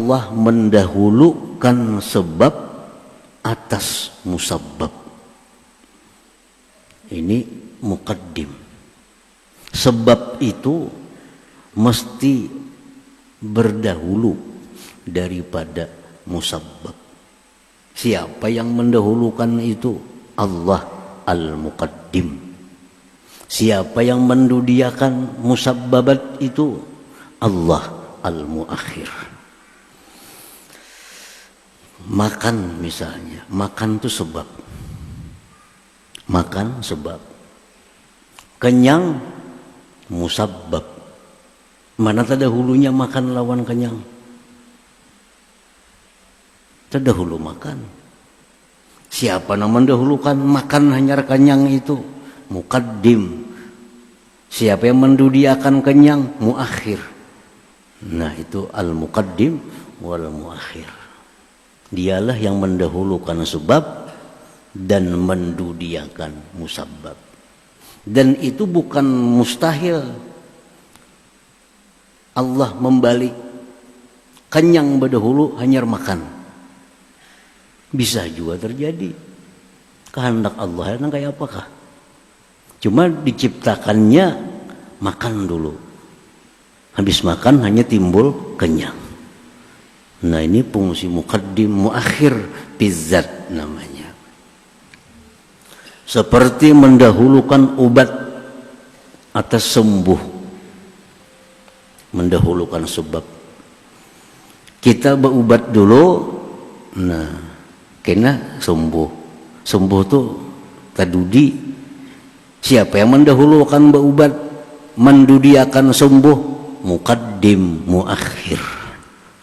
Allah mendahulukan sebab atas musabbab. Ini muqaddim. Sebab itu mesti berdahulu daripada musabbab. Siapa yang mendahulukan itu? Allah al-muqaddim. Siapa yang mendudiakan musabbabat itu? Allah al-muakhir. Makan misalnya, makan itu sebab. Makan sebab. Kenyang musabbab. Mana terdahulunya makan lawan kenyang? Terdahulu makan. Siapa yang mendahulukan makan hanya kenyang itu? Muqaddim. Siapa yang mendudiakan kenyang? Muakhir. Nah itu al-muqaddim wal muakhir. Dialah yang mendahulukan sebab dan mendudiakan musabbab. Dan itu bukan mustahil. Allah membalik kenyang berdahulu hanya makan. Bisa juga terjadi. Kehendak Allah yang kayak apakah? Cuma diciptakannya makan dulu. Habis makan hanya timbul kenyang. Nah ini fungsi muqaddim muakhir bizzat namanya. Seperti mendahulukan obat atas sembuh. Mendahulukan sebab. Kita berobat dulu, nah kena sembuh. Sembuh tuh tadudi. Siapa yang mendahulukan berobat, mendudiakan sembuh? Muqaddim muakhir.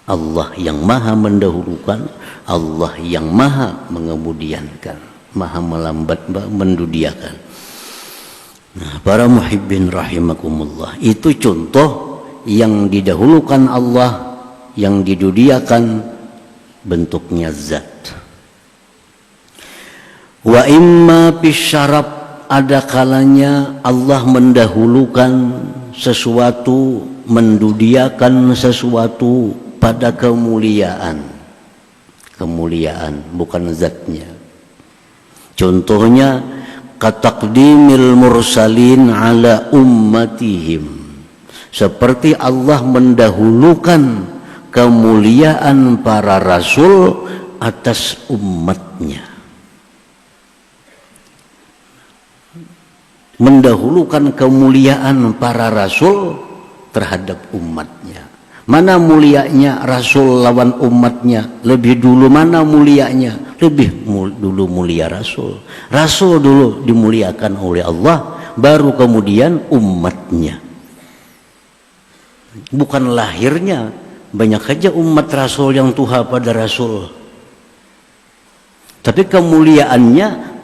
Allah yang maha mendahulukan, Allah yang maha mengemudiankan, maha melambat mendudiakan. Nah, para muhibbin rahimakumullah, itu contoh yang didahulukan Allah, yang didudiakan bentuknya zat. Wa imma bisyarab, ada kalanya Allah mendahulukan sesuatu, mendudiakan sesuatu pada kemuliaan. Kemuliaan bukan zatnya. Contohnya kataqdimil mursalin ala ummatihim. Seperti Allah mendahulukan kemuliaan para rasul atas umatnya. Mendahulukan kemuliaan para rasul terhadap umatnya. Mana mulianya rasul lawan umatnya? Lebih dulu mana mulianya? Lebih dulu mulia rasul. Rasul dulu dimuliakan oleh Allah, baru kemudian umatnya. Bukan lahirnya. Banyak saja umat rasul yang tuha pada rasul. Tapi kemuliaannya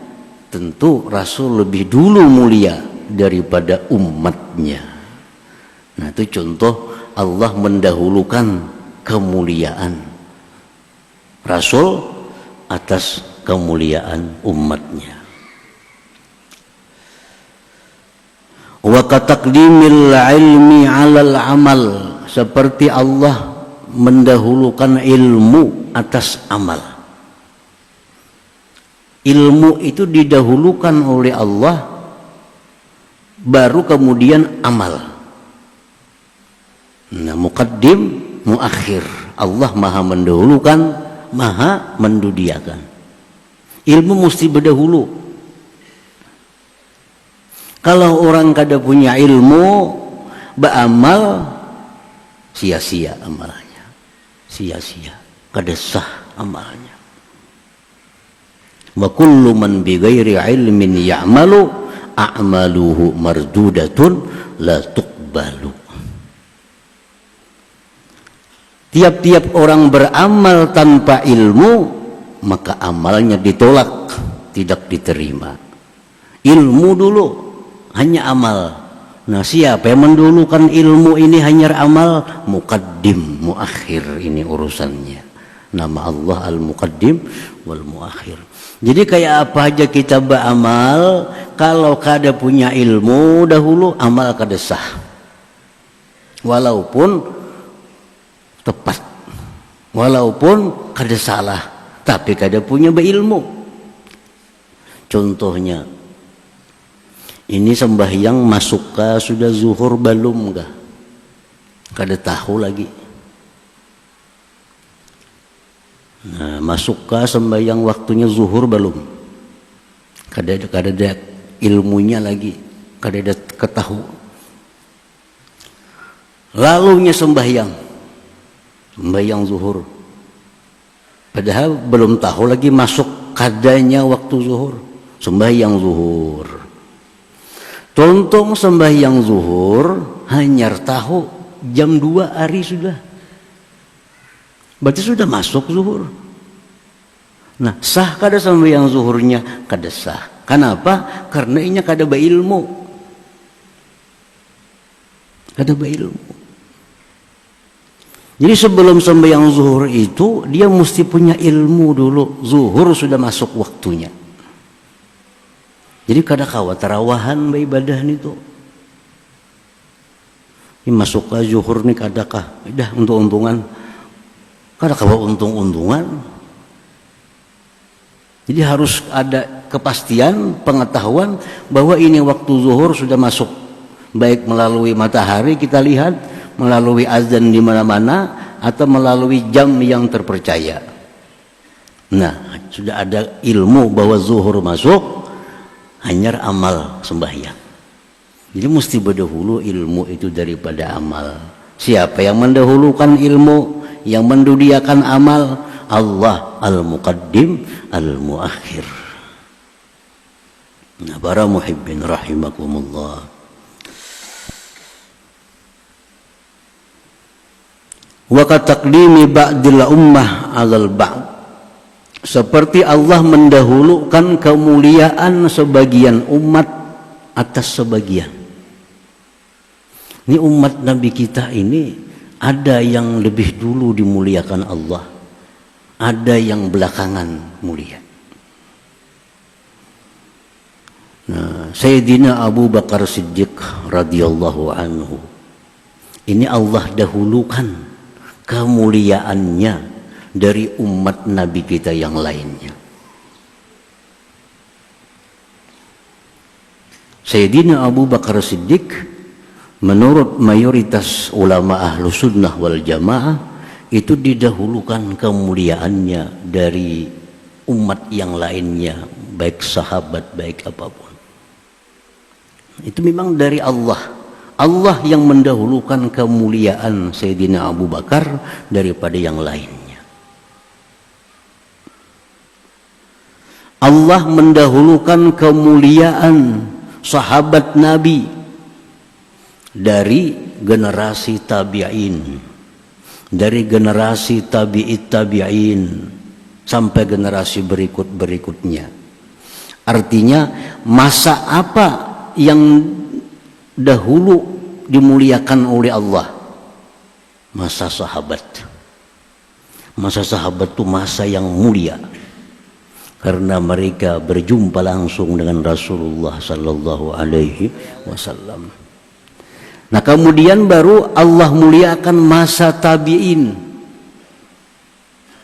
tentu rasul lebih dulu mulia daripada umatnya. Nah itu contoh Allah mendahulukan kemuliaan rasul atas kemuliaan umatnya. Wa kataqdimil ilmi 'alal amal, seperti Allah mendahulukan ilmu atas amal. Ilmu itu didahulukan oleh Allah, baru kemudian amal. Nah, muqaddim muakhir. Allah maha mendahulukan, maha mendudiakan. Ilmu mesti berdahulu. Kalau orang kada punya ilmu, beramal sia-sia amalnya. Sia-sia, kada sah amalnya. Wa kullu man bighairi ilmin ya'malu a'maluhu mardudatun la tuqbalu. Tiap-tiap orang beramal tanpa ilmu, maka amalnya ditolak, tidak diterima. Ilmu dulu, hanya amal. Nah, siapa yang mendulukan ilmu ini hanya amal? Muqaddim, muakhir, ini urusannya. Nama Allah al-muqaddim wal muakhir. Jadi kayak apa aja kita beramal, kalau kada punya ilmu dahulu, amal kada sah. Walaupun tepat, walaupun kada salah tapi kada punya berilmu. Contohnya ini sembahyang masuk kah sudah zuhur belum kah, kada tahu lagi. Nah, masuk kah sembahyang waktunya zuhur belum, kada ada ilmunya lagi, kada ada ketahu. Lalunya sembahyang zuhur, padahal belum tahu lagi masuk kadanya waktu zuhur, sembahyang zuhur. Tontong sembahyang zuhur hanya tahu jam 2 hari sudah, berarti sudah masuk zuhur. Nah, sah kada sembahyang zuhurnya? Kada sah. Kenapa? Karena inya kada berilmu. Kada berilmu. Jadi sebelum sembahyang zuhur itu dia mesti punya ilmu dulu. Zuhur sudah masuk waktunya. Jadi kada kawa tarawahan beribadah itu. Ini masuk ke zuhur nih kadakah? Dah untung-untungan. Kada kawa untung-untungan. Jadi harus ada kepastian, pengetahuan bahwa ini waktu zuhur sudah masuk. Baik melalui matahari kita lihat, melalui azan di mana-mana, atau melalui jam yang terpercaya. Nah, sudah ada ilmu bahwa zuhur masuk, hanya amal sembahyang. Jadi mesti berdahulu ilmu itu daripada amal. Siapa yang mendahulukan ilmu, yang mendudiakan amal? Allah al-muqaddim al-muakhir. Nah, para muhibbin rahimakumullah. Wa kataqdimi ba'dil ummah 'alal ba'd. Seperti Allah mendahulukan kemuliaan sebagian umat atas sebagian. Ini umat Nabi kita ini ada yang lebih dulu dimuliakan Allah, ada yang belakangan mulia. Nah, Sayyidina Abu Bakar Siddiq radhiyallahu anhu ini Allah dahulukan kemuliaannya dari umat Nabi kita yang lainnya. Sayyidina Abu Bakar Siddiq menurut mayoritas ulama ahlu sunnah wal jamaah itu didahulukan kemuliaannya dari umat yang lainnya, baik sahabat, baik apapun. Itu memang dari Allah. Allah yang mendahulukan kemuliaan Sayyidina Abu Bakar daripada yang lainnya. Allah mendahulukan kemuliaan sahabat Nabi dari generasi tabi'in, dari generasi tabi'it tabi'in sampai generasi berikutnya. Artinya masa apa yang dahulu dimuliakan oleh Allah? Masa sahabat. Masa sahabat itu masa yang mulia karena mereka berjumpa langsung dengan Rasulullah sallallahu alaihi wasallam. Nah, kemudian baru Allah muliakan masa tabi'in.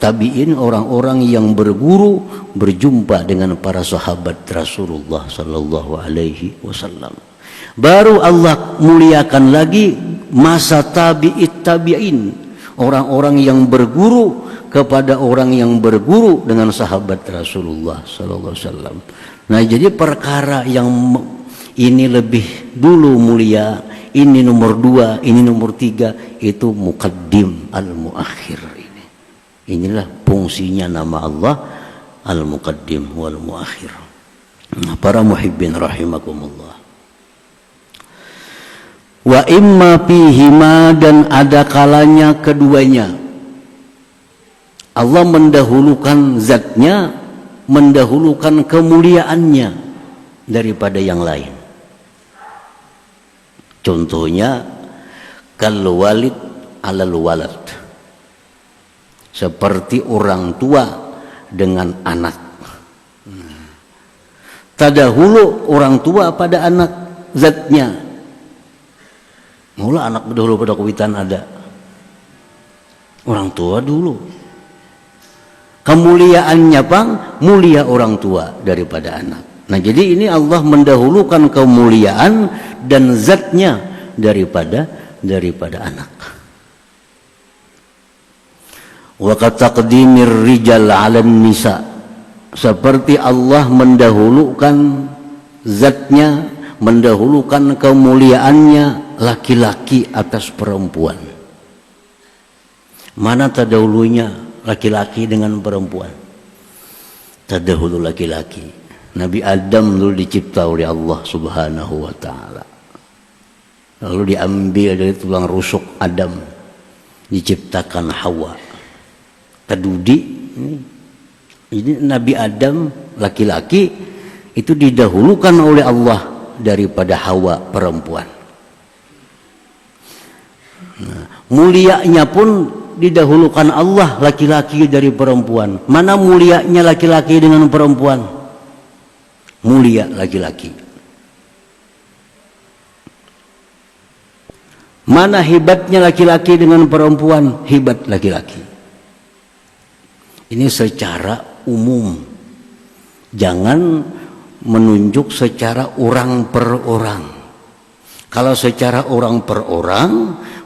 Tabi'in orang-orang yang berguru, berjumpa dengan para sahabat Rasulullah sallallahu alaihi wasallam. Baru Allah muliakan lagi masa tabi'it tabi'in, orang-orang yang berguru kepada orang yang berguru dengan sahabat Rasulullah sallallahu alaihi wasallam. Nah, jadi perkara yang ini lebih dulu mulia, ini nomor 2, ini nomor 3, itu muqaddim al-muakhir ini. Inilah fungsinya nama Allah al-muqaddim wal muakhir. Nah, para muhibbin rahimakumullah. Wa imma fihima, dan ada kalanya keduanya. Allah mendahulukan zatnya, mendahulukan kemuliaannya daripada yang lain. Contohnya kal walid alal walad, seperti orang tua dengan anak. Tadahulu orang tua pada anak zatnya. Mula anak dahulu pada kawitan ada. Orang tua dulu. Kemuliaannya pang mulia orang tua daripada anak. Nah, jadi ini Allah mendahulukan kemuliaan dan zatnya daripada anak. Wa taqdimir rijal 'alan nisa, seperti Allah mendahulukan zatnya, mendahulukan kemuliaannya laki-laki atas perempuan. Mana terdahulunya laki-laki dengan perempuan? Terdahulu laki-laki. Nabi Adam dulu dicipta oleh Allah Subhanahu wa taala. Lalu diambil dari tulang rusuk Adam, diciptakan Hawa. Tadudi ini. Jadi Nabi Adam laki-laki itu didahulukan oleh Allah daripada Hawa perempuan. Nah, mulianya pun didahulukan Allah laki-laki dari perempuan. Mana mulianya laki-laki dengan perempuan? Mulia laki-laki. Mana hebatnya laki-laki dengan perempuan? Hebat laki-laki. Ini secara umum. Jangan menunjuk secara orang per orang. Kalau secara orang per orang,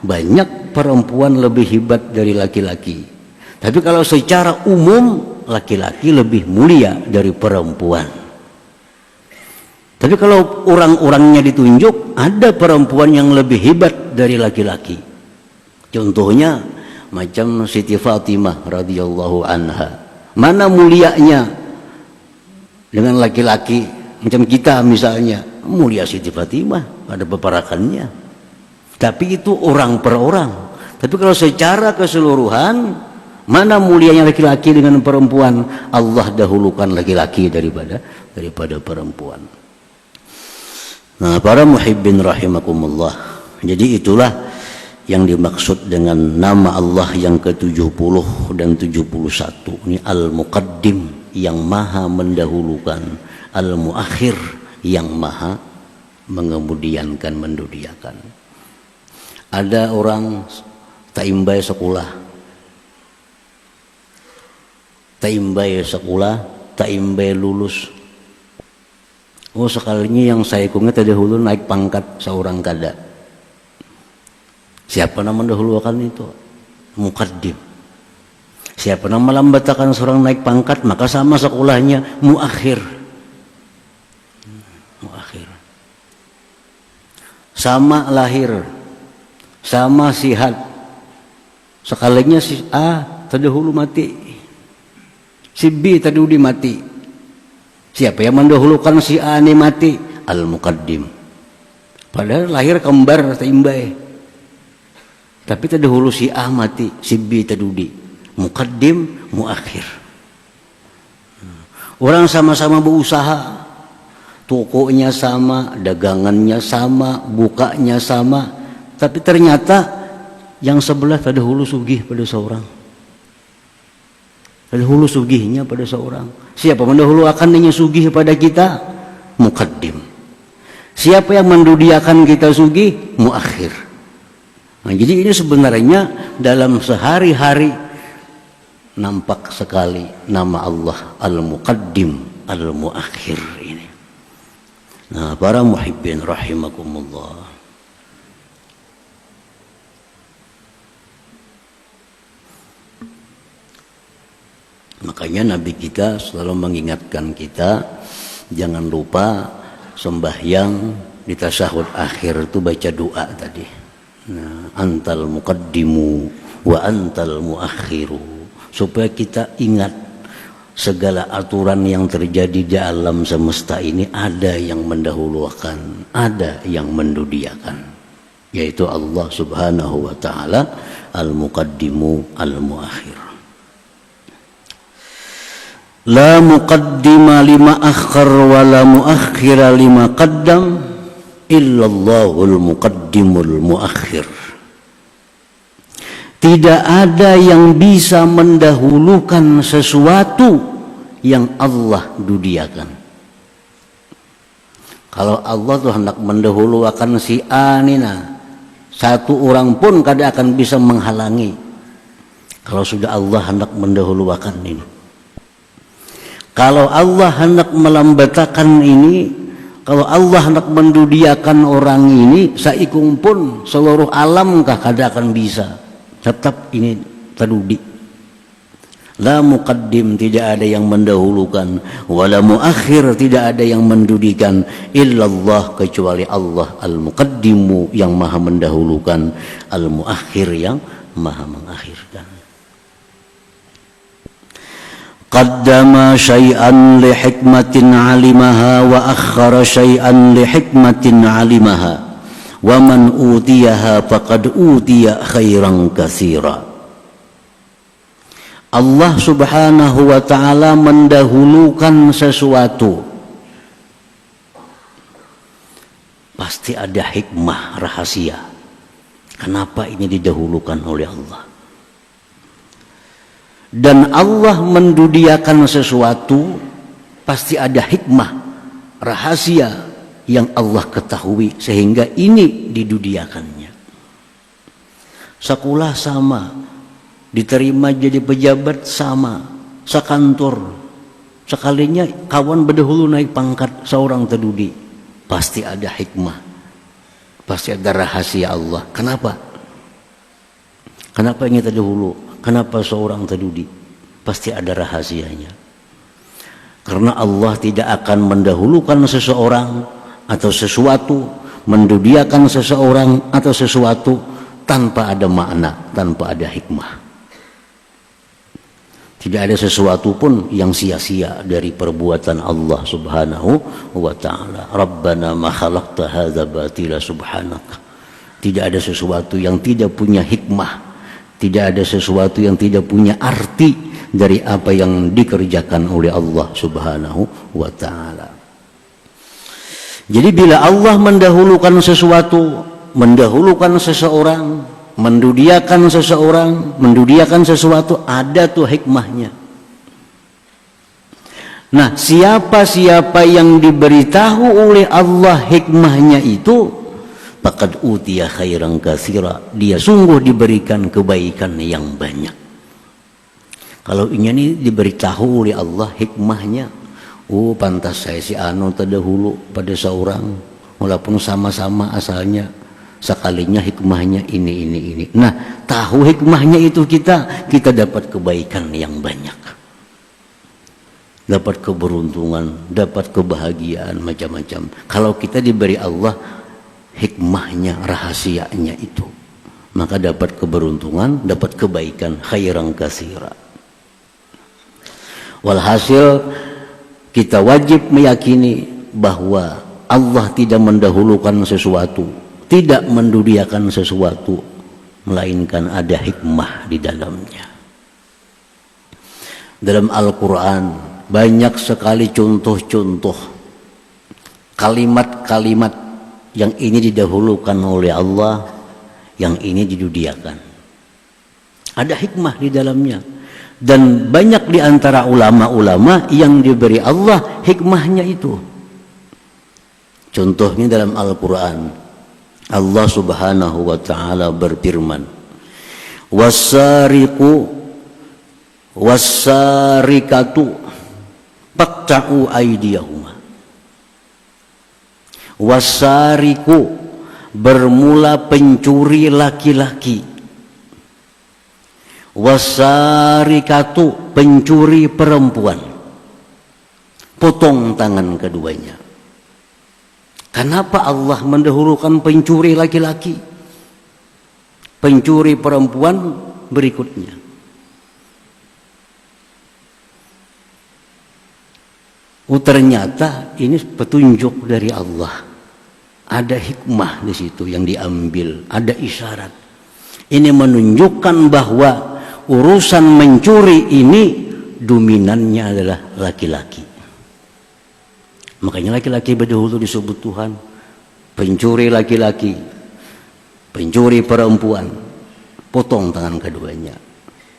banyak perempuan lebih hebat dari laki-laki. Tapi kalau secara umum, laki-laki lebih mulia dari perempuan. Tapi kalau orang-orangnya ditunjuk, ada perempuan yang lebih hebat dari laki-laki. Contohnya macam Siti Fatimah radhiyallahu anha. Mana mulianya dengan laki-laki? Macam kita misalnya, mulia Siti Fatimah, ada peparakannya. Tapi itu orang per orang. Tapi kalau secara keseluruhan, mana mulianya laki-laki dengan perempuan? Allah dahulukan laki-laki daripada perempuan. Nah, para muhibbin rahimakumullah. Jadi itulah yang dimaksud dengan nama Allah yang ke-70 dan 71. Ini Al-Muqaddim, yang maha mendahulukan, Al-Muakhir, yang maha mengemudiankan, mendudiakan. Ada orang taimbai sekolah, taimbai lulus. Oh, sekalinya yang saya ingat terdahulu naik pangkat seorang kada. Siapa nama mendahulukan itu? Muqaddim. Siapa nama melambatkan seorang naik pangkat, maka sama sekolahnya muakhir. Muakhir. Sama lahir, sama sihat. Sekalinya si A terdahulu mati, si B terdahulu mati. Siapa yang mendahulukan si A ini mati? Al-Muqaddim. Padahal lahir kembar taimbai. Tapi terdahulu si A mati, si B terdudi. Muqaddim, muakhir. Orang sama-sama berusaha, tokonya sama, dagangannya sama, bukanya sama, tapi ternyata yang sebelah terdahulu sugih pada seorang. Terdahulu sugihnya pada seorang. Siapa mendahulukannya sugih pada kita? Muqaddim. Siapa yang mendudiakan kita sugih? Muakhir. Nah, jadi ini sebenarnya dalam sehari-hari nampak sekali nama Allah Al-Muqaddim, Al-Muakhir ini. Nah, para muhibbin rahimakumullah. Makanya Nabi kita selalu mengingatkan kita, jangan lupa sembahyang di tasyahud akhir itu baca doa tadi. Nah, antal muqaddimu wa antal muakhiru, supaya kita ingat segala aturan yang terjadi di alam semesta ini ada yang mendahulukan, ada yang mendudiakan, yaitu Allah Subhanahu wa taala al-muqaddimu al-muakhir. La muqaddima lima akhar wa la muakhira lima qaddam illallahul muqaddimul muakhir. Tidak ada yang bisa mendahulukan sesuatu yang Allah dudiakan. Kalau Allah tuh hendak mendahulukan si A nina, satu orang pun kada akan bisa menghalangi. Kalau sudah Allah hendak mendahulukan ini. Kalau Allah hendak melambatakan ini, kalau Allah hendak mendudiakan orang ini, saikung pun seluruh alam kah kada akan bisa. Tetap ini terdudi. La muqaddim, tidak ada yang mendahulukan, wala muakhir, tidak ada yang mendudikan, illallah, kecuali Allah al-muqaddimu, yang maha mendahulukan, al-muakhir, yang maha mengakhirkan. Qaddama syai'an li hikmatin alimaha wa akhara syai'an li hikmatin alimaha wa man utiyaha faqad utiya khairan katsira. Allah subhanahu wa ta'ala mendahulukan sesuatu, pasti ada hikmah rahasia kenapa ini didahulukan oleh Allah. Dan Allah mendudiakan sesuatu, pasti ada hikmah rahasia yang Allah ketahui sehingga ini didudiakannya. Sekolah sama, diterima jadi pejabat sama, sekantor, sekalinya kawan berdahulu naik pangkat seorang terdudi, pasti ada hikmah, pasti ada rahasia Allah. Kenapa? Kenapa ini terdahulu? Kenapa seorang terdudi? Pasti ada rahasianya. Karena Allah tidak akan mendahulukan seseorang atau sesuatu, mendudiakan seseorang atau sesuatu tanpa ada makna, tanpa ada hikmah. Tidak ada sesuatu pun yang sia-sia dari perbuatan Allah subhanahu wa ta'ala. Rabbana ma khalaqta hadza batila subhanaka. Tidak ada sesuatu yang tidak punya hikmah, tidak ada sesuatu yang tidak punya arti dari apa yang dikerjakan oleh Allah subhanahu wa ta'ala. Jadi bila Allah mendahulukan sesuatu, mendahulukan seseorang, mendudiakan seseorang, mendudiakan sesuatu, ada tuh hikmahnya. Nah, siapa-siapa yang diberitahu oleh Allah hikmahnya itu, faqad utiya khairan katsira, dia sungguh diberikan kebaikan yang banyak. Kalau ini diberitahu oleh Allah hikmahnya, oh pantas saya si anu terdahulu pada seorang, walaupun sama-sama asalnya, sekalinya hikmahnya ini. Nah, tahu hikmahnya itu kita dapat kebaikan yang banyak, dapat keberuntungan, dapat kebahagiaan macam-macam. Kalau kita diberi Allah hikmahnya, rahasianya itu, maka dapat keberuntungan, dapat kebaikan, khairan katsira. Walhasil kita wajib meyakini bahwa Allah tidak mendahulukan sesuatu, tidak mendudiakan sesuatu, melainkan ada hikmah di dalamnya. Dalam Al-Quran banyak sekali contoh-contoh kalimat-kalimat yang ini didahulukan oleh Allah, yang ini didudiakan. Ada hikmah di dalamnya. Dan banyak di antara ulama-ulama yang diberi Allah hikmahnya itu. Contohnya dalam Al-Quran, Allah subhanahu wa ta'ala berfirman, "Wassariqu wassariqatu faqta'u aydiyahuma." Wassariqu, bermula pencuri laki-laki. Wassariqatu, pencuri perempuan. Potong tangan keduanya. Kenapa Allah mendahulukan pencuri laki-laki? Pencuri perempuan berikutnya. Ternyata ini petunjuk dari Allah. Ada hikmah di situ yang diambil, ada isyarat. Ini menunjukkan bahwa urusan mencuri ini dominannya adalah laki-laki. Makanya laki-laki berdahulu disebut Tuhan. Pencuri laki-laki, pencuri perempuan, potong tangan keduanya.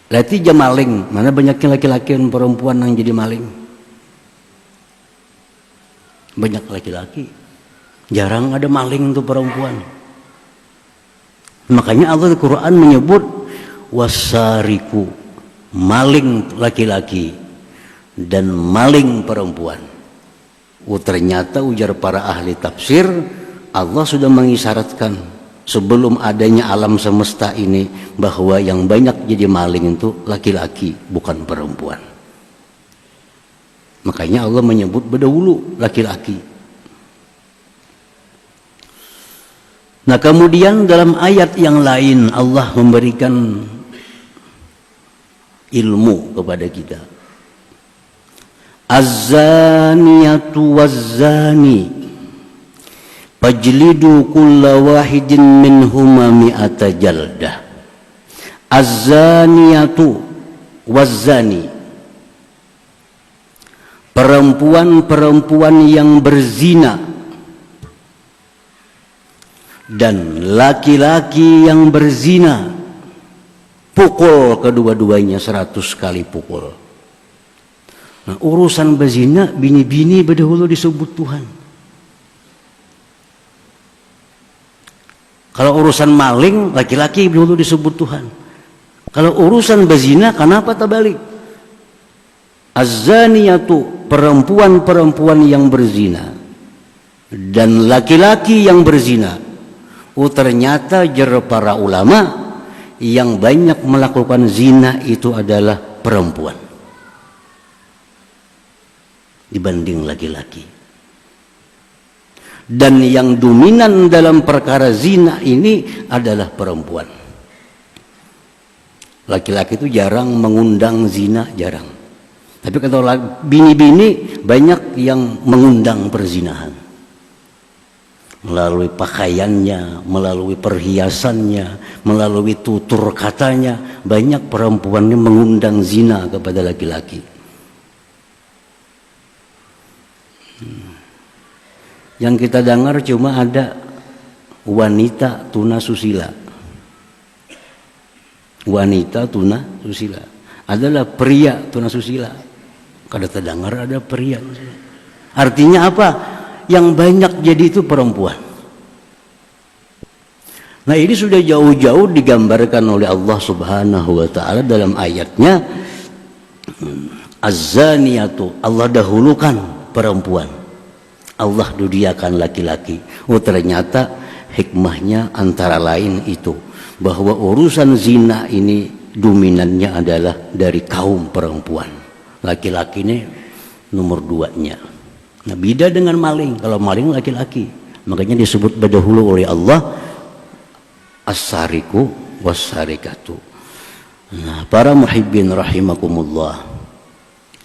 Berarti dia maling. Mana banyaknya laki-laki dan perempuan yang jadi maling? Banyak laki-laki. Jarang ada maling untuk perempuan. Makanya Allah di Quran menyebut wassariku, maling laki-laki, dan maling perempuan. Ternyata ujar para ahli tafsir, Allah sudah mengisyaratkan sebelum adanya alam semesta ini bahwa yang banyak jadi maling itu laki-laki, bukan perempuan. Makanya Allah menyebut berdahulu laki-laki. Nah, kemudian dalam ayat yang lain Allah memberikan ilmu kepada kita. Az-zaniyatu waz-zani fajlidu kulla wahidin minhuma mi'ata jaldah. Az-zaniyatu waz-zani, perempuan-perempuan yang berzina dan laki-laki yang berzina, pukul kedua-duanya 100 kali pukul. Nah, urusan berzina, bini-bini berdahulu disebut Tuhan. Kalau urusan maling, laki-laki berdahulu disebut Tuhan. Kalau urusan berzina, kenapa terbalik? Az-zaniyatu, perempuan-perempuan yang berzina dan laki-laki yang berzina. Ternyata jar para ulama, yang banyak melakukan zina itu adalah perempuan dibanding laki-laki. Dan yang dominan dalam perkara zina ini adalah perempuan. Laki-laki itu jarang mengundang zina, jarang. Tapi kalau bini-bini banyak yang mengundang perzinahan. Melalui pakaiannya, melalui perhiasannya, melalui tutur katanya, banyak perempuan yang mengundang zina kepada laki-laki. Yang kita dengar cuma ada wanita tuna susila. Wanita tuna susila adalah pria tuna susila. Kada terdengar ada pria. Artinya apa? Yang banyak jadi itu perempuan. Nah, ini sudah jauh-jauh digambarkan oleh Allah Subhanahu wa taala dalam ayatnya. Az-zaniyatu, Allah dahulukan perempuan, Allah dudiakan laki-laki. Ternyata hikmahnya antara lain itu, bahwa urusan zina ini dominannya adalah dari kaum perempuan. Laki-laki ini nomor 2-nya. Nah, beda dengan maling. Kalau maling laki-laki, makanya disebut berdahulu oleh Allah as-sariku was-sarikatu. Nah, para muhibbin rahimakumullah,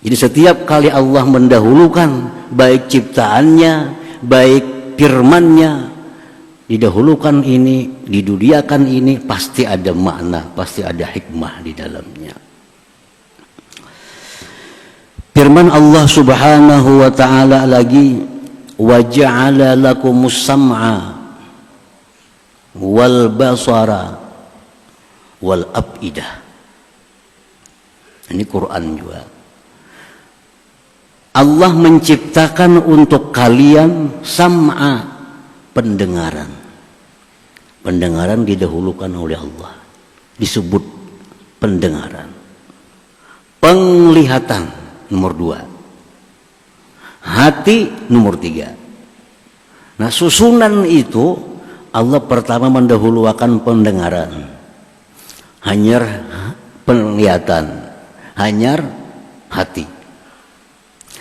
jadi setiap kali Allah mendahulukan baik ciptaannya, baik firmannya, didahulukan ini, didudiakan ini, pasti ada makna, pasti ada hikmah di dalamnya. Firman Allah Subhanahu wa taala lagi, wa ja'ala lakumus sam'a wal basara wal afidah. Ini Quran juga. Allah menciptakan untuk kalian sam'a, pendengaran. Pendengaran didahulukan oleh Allah, disebut pendengaran. Penglihatan nomor 2, hati nomor 3. Nah, susunan itu Allah pertama mendahulukan pendengaran, hanyar penglihatan, hanyar hati.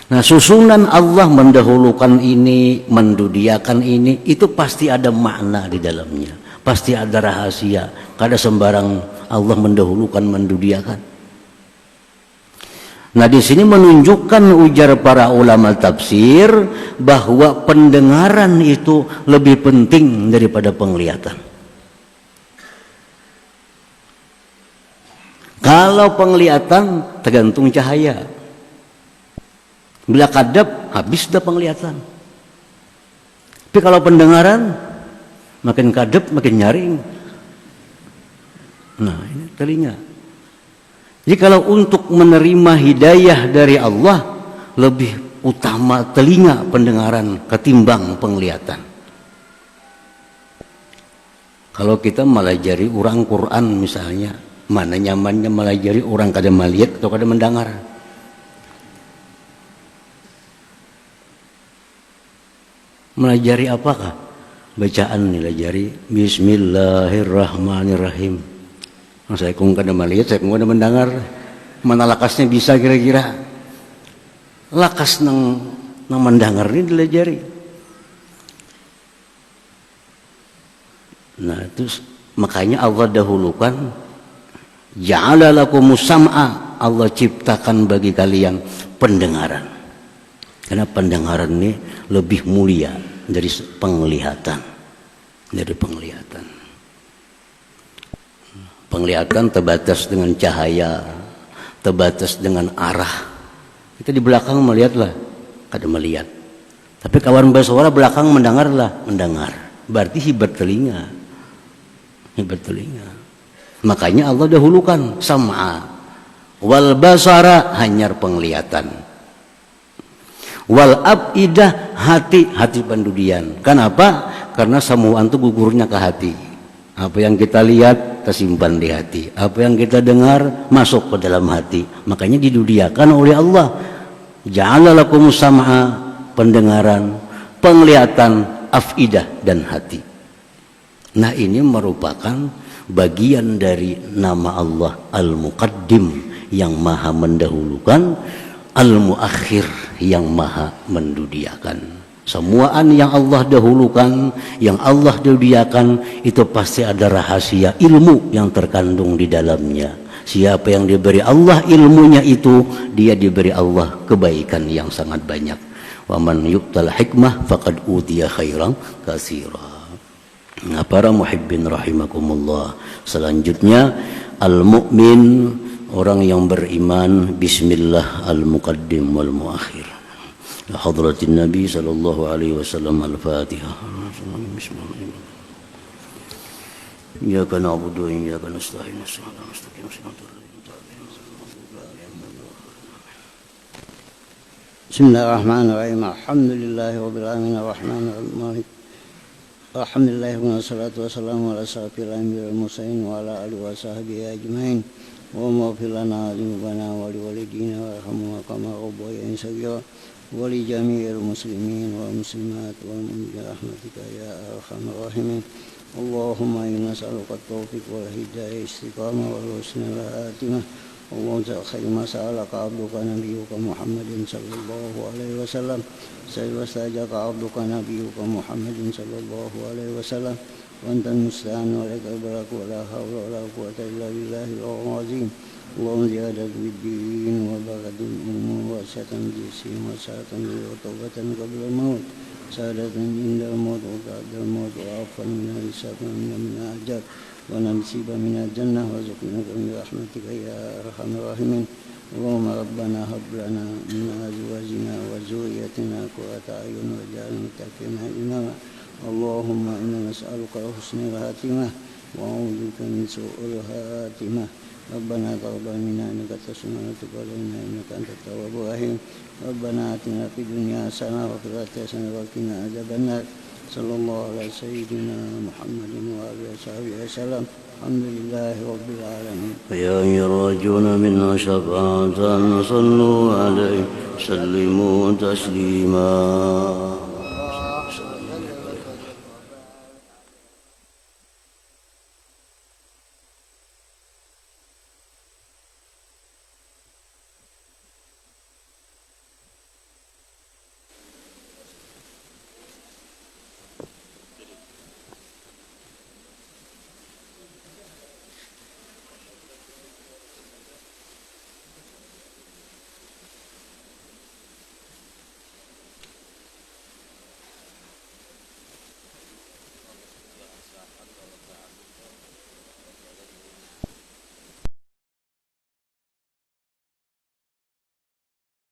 Nah, susunan Allah mendahulukan ini, mendudiakan ini, itu pasti ada makna di dalamnya, pasti ada rahasia. Kada sembarang Allah mendahulukan, mendudiakan. Nah, di sini menunjukkan ujar para ulama tafsir bahwa pendengaran itu lebih penting daripada penglihatan. Kalau penglihatan tergantung cahaya. Bila kadap, habis dah penglihatan. Tapi kalau pendengaran, makin kadap, makin nyaring. Nah, ini telinga. Jadi kalau untuk menerima hidayah dari Allah, lebih utama telinga pendengaran ketimbang penglihatan. Kalau kita melajari orang Quran misalnya, mana nyamannya melajari orang kada melihat atau kada mendengar? Melajari apakah? Bacaan dilajari. Bismillahirrahmanirrahim. Saya kung kada melihat, saya kung kada mendengar. Mana lakasnya bisa kira-kira? Lakas nang mendengar ini dilajari. Nah, terus makanya Allah dahulukan ja'ala lakumus sam'a, Allah ciptakan bagi kalian pendengaran. Karena pendengaran ini lebih mulia dari penglihatan. Penglihatan terbatas dengan cahaya, terbatas dengan arah. Kita di belakang melihatlah, kada melihat. Tapi kawan bersuara belakang mendengar. Berarti hibat telinga. Makanya Allah dahulukan sam'a wal basara, hanyar penglihatan, wal afidah, hati pendudian. Kenapa? Karena samuan itu gugurnya ke hati. Apa yang kita lihat tersimpan di hati, apa yang kita dengar masuk ke dalam hati. Makanya didudiakan oleh Allah. Ja'ala lakumus sam'a, pendengaran, penglihatan, afidah, dan hati. Nah, ini merupakan bagian dari nama Allah Al-Muqaddim yang maha mendahulukan, Al-Muakhir yang maha mendudiakan. Semuaan yang Allah dahulukan, yang Allah dudiakan, itu pasti ada rahasia ilmu yang terkandung di dalamnya. Siapa yang diberi Allah ilmunya itu, dia diberi Allah kebaikan yang sangat banyak. Wa man yu'tal hikmah faqad utiya khairan katsira. Nah, para muhibbin rahimakumullah, selanjutnya al-mu'min, orang yang beriman. Bismillah al-muqaddim wal muakhir. Hadratin Nabi sallallahu alaihi wasallam. Al-Fatihah. Bismillahirrahmanirrahim. Iyyaka na'budu wa iyyaka nasta'in. Shiratal mustaqim. Bismillahirrahmanirrahim. Alhamdulillahirabbil alamin arrahmanirrahim. Alhamdulillah wassalatu wassalamu ala asyrafil anbiya'i wal mursalin wa ala alihi wa sahbihi ajmain. Wa maghfir lana dzunubana wa liwalidina warhamhum kama rabbayani shaghira wa li jami'il muslimin wal muslimat wal mu'minin rahmatika ya arhamar rahimin. Allahumma inna nas'aluka at-taufiq wal hidayah istiqamah wal husnul khatimah. Allahumma khair ma sa'alaka abduka nabiyyuka Muhammadin sallallahu alaihi wasallam. Sajaka abduka nabiyyuka Muhammadin sallallahu alaihi wasallam. Wa antal musta'an wa laka al-barak wa la hawla wa la quwwata illa billahil azim. Allahumma ziyadat bid-din wa barakatun umur wa syatan jisim wa syatan wa taubatan qabla al-maut. Sadatan indal maut wa ba'dal maut wa afan min al-hisab wa min al-ajab. Wa nasiba minal jannah wa zuqna min rahmatika ya arhamar rahimin. Allahumma rabbana hab lana min azwajina wa dzurriyyatina qurrata a'yun waj'alna muttaqina imama. Allahumma inna nas'aluka husnal khatimah wa a'udzubika min su'il khatimah. Rabbana taqabbal minna innaka tasmi'ul du'a innaka antat tawwabur rahim. Rabbana atina fid dunya hasanah wa fil akhirati hasanah wa qina adzabannar. Sallallahu alaihi sayyidina Muhammadin wa alihi wasallam. Alhamdulillahi rabbil alamin. Ya yarjuna minna syafa'atan sallu alaihi sallimu taslima.